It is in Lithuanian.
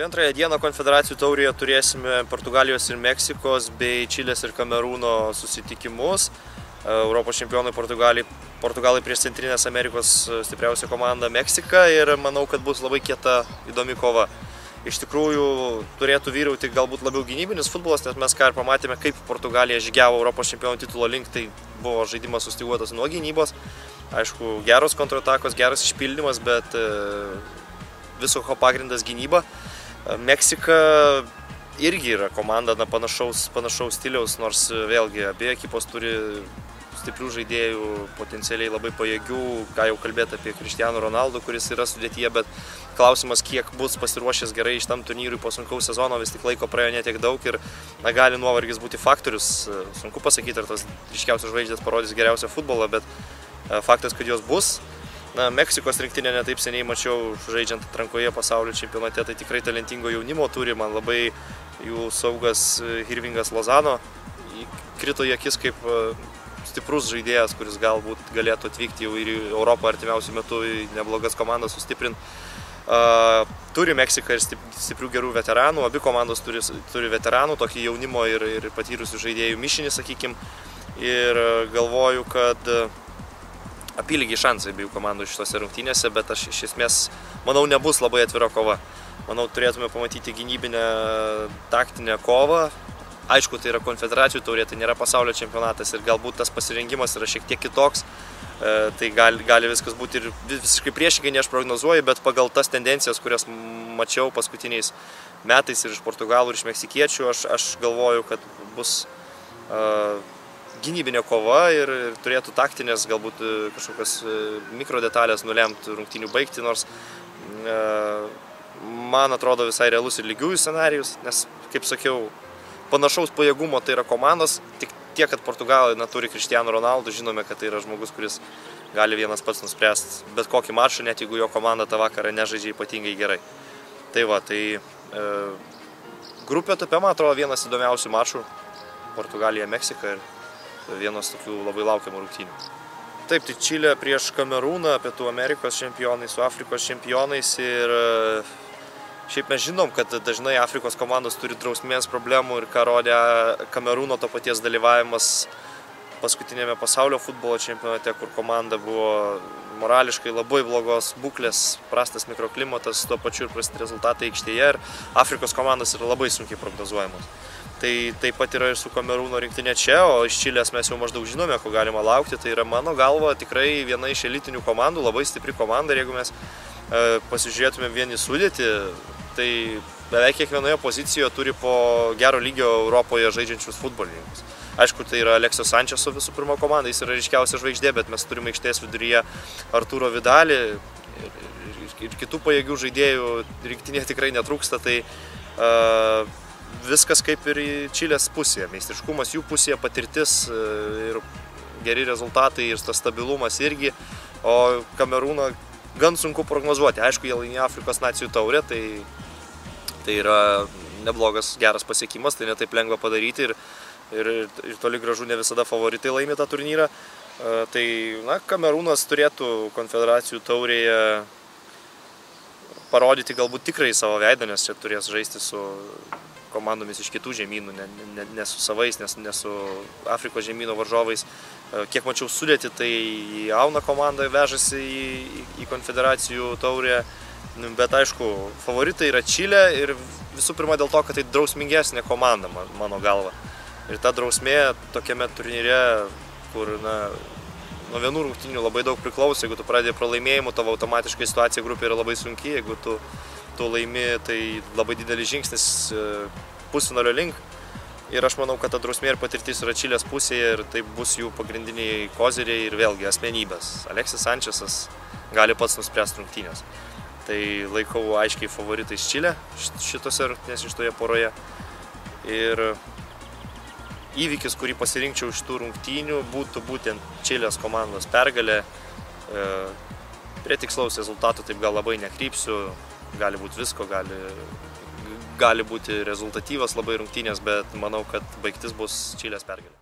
Tai antrąją dieną konfederacijų taurėje turėsime Portugalijos ir Meksikos bei Čilės ir Kamerūno susitikimus. Europos čempionai Portugalai prieš Centrinės Amerikos stipriausią komandą Meksiką ir manau, kad bus labai kieta, įdomi kova. Iš tikrųjų turėtų vyrauti galbūt labiau gynybinis futbolas, nes mes ką ir pamatėme, kaip Portugalija žygiavo Europos čempionų titulo link, tai buvo žaidimas sustyguotas nuo gynybos. Aišku, geros kontratakos, geras išpildymas, bet viso ko pagrindas gynyba. Meksika irgi yra komanda panašaus stiliaus, nors vėlgi abie ekipos turi stiprių žaidėjų, potencialiai labai pajėgių, ką jau kalbėti apie Cristiano Ronaldo, kuris yra sudėtyje, bet klausimas, kiek bus pasiruošęs gerai šitam turnyrui po sunkaus sezono, vis tik laiko praėjo netiek daug ir gali nuovargis būti faktorius. Sunku pasakyti, ar tas ryškiausios žvaigždės parodys geriausią futbolą, bet faktas, kad jos bus. Meksikos rinktinė netaip seniai mačiau žaidžiant atrankoje pasaulio čempionate, tai tikrai talentingo jaunimo turi, man labai jų saugas Hirvingas Lozano krito į akis kaip stiprus žaidėjas, kuris galbūt galėtų atvykti jau ir į Europą artimiausių metų į neblogas komandas sustiprinti. Turi Meksika ir stiprių gerų veteranų, abi komandos turi veteranų, tokį jaunimo ir patyrusių žaidėjų mišinį, sakykim, ir galvoju, kad apylygiai šansai abiejų komandų šitose rungtynėse, bet aš iš esmės manau nebus labai atvira kova. Manau, turėtume pamatyti gynybinę taktinę kovą. Aišku, tai yra konfederacijų taurė, tai nėra pasaulio čempionatas ir galbūt tas pasirengimas yra šiek tiek kitoks. Tai gali viskas būti ir visiškai priešingai, nei aš prognozuoju, bet pagal tas tendencijas, kurias mačiau paskutiniais metais ir iš Portugalų, ir iš meksikiečių, aš galvoju, kad bus gynybinė kova ir turėtų taktinės galbūt kažkokios mikrodetalės nulemti rungtynių baigti, nors man atrodo visai realus ir lygiųjų scenarijus, nes, kaip sakiau, panašaus pajėgumo tai yra komandos, tik tiek, kad Portugalai turi Cristiano Ronaldo, žinome, kad tai yra žmogus, kuris gali vienas pats nuspręsti bet kokį mačą, net jeigu jo komanda tą vakarą nežaidžia ypatingai gerai. Tai va, grupė etape, man atrodo, vienas įdomiausių mačų Portugalija, Meksika ir vienas tokių labai laukiamų rungtynių. Taip, tai Čilė prieš Kamerūną, Pietų Amerikos čempionais, su Afrikos čempionais ir šiaip mes žinom, kad dažnai Afrikos komandos turi drausmės problemų ir ką rodė Kamerūno to paties dalyvavimas paskutinėme pasaulio futbolo čempionate, kur komanda buvo morališkai labai blogos būklės, prastas mikroklimatas, tuo pačiu ir prasti rezultatai aikštėje ir Afrikos komandos yra labai sunkiai prognozuojamos. Tai taip pat yra ir su Kamerūno rinktinė čia, o iš Čilės mes jau maždaug žinome, ko galima laukti. Tai yra mano galva tikrai viena iš elitinių komandų, labai stipri komanda ir jeigu mes pasižiūrėtume vieni sudėtį, tai beveik kiekvienoje pozicijoje turi po gero lygio Europoje žaidžiančius futbolininkus. Aišku, tai yra Alexio Sančeso visų pirma komanda, jis yra ryškiausia žvaigždė, bet mes turime aikštės viduryje Arturo Vidalį ir kitų pajėgių žaidėjų rinktinėje tikrai netrūksta. Tai viskas kaip ir į Čilės pusėje, meistriškumas jų pusėje, patirtis ir geri rezultatai ir tas stabilumas irgi, o Kamerūną gan sunku prognozuoti. Aišku, jie laimėjo Afrikos nacijų taurę, tai yra neblogas, geras pasiekimas, tai netaip lengva padaryti ir toli gražu ne visada favoritai laimė tą turnyrą. Tai Kamerūnas turėtų konfederacijų taurėje parodyti galbūt tikrai savo veidą, nes čia turės žaisti su komandomis iš kitų žemynų, ne su savais, ne su Afrikos žemyno varžovais. Kiek mačiau sudėti, tai jauna komanda vežasi į konfederacijų taurę, bet aišku, favoritai yra Čilė ir visų pirma dėl to, kad tai drausmingesnė komanda, mano galva. Ir ta drausmė tokiame turnyre, kur nuo vienų rungtynių labai daug priklauso, jeigu tu pradedi pralaimėjimų, tavo automatiškai situacija grupė yra labai sunki, jeigu tu laimi, tai labai didelis žingsnis pusfinalio link. Ir aš manau, kad ta drausmė ir patirtis yra Čilės pusėje ir tai bus jų pagrindiniai koziriai ir vėlgi asmenybės. Alexis Sančesas gali pats nuspręsti rungtynės. Tai laikau aiškiai favoritais Čilę šitose rungtynės šitoje poroje. Ir įvykis, kurį pasirinkčiau iš tų rungtynių, būtų būtent Čilės komandos pergalė. Prie tikslaus rezultatų taip gal labai nekrypsiu. Gali būti visko, gali būti rezultatyvas labai rungtynės, bet manau, kad baigtis bus Čilės pergalė.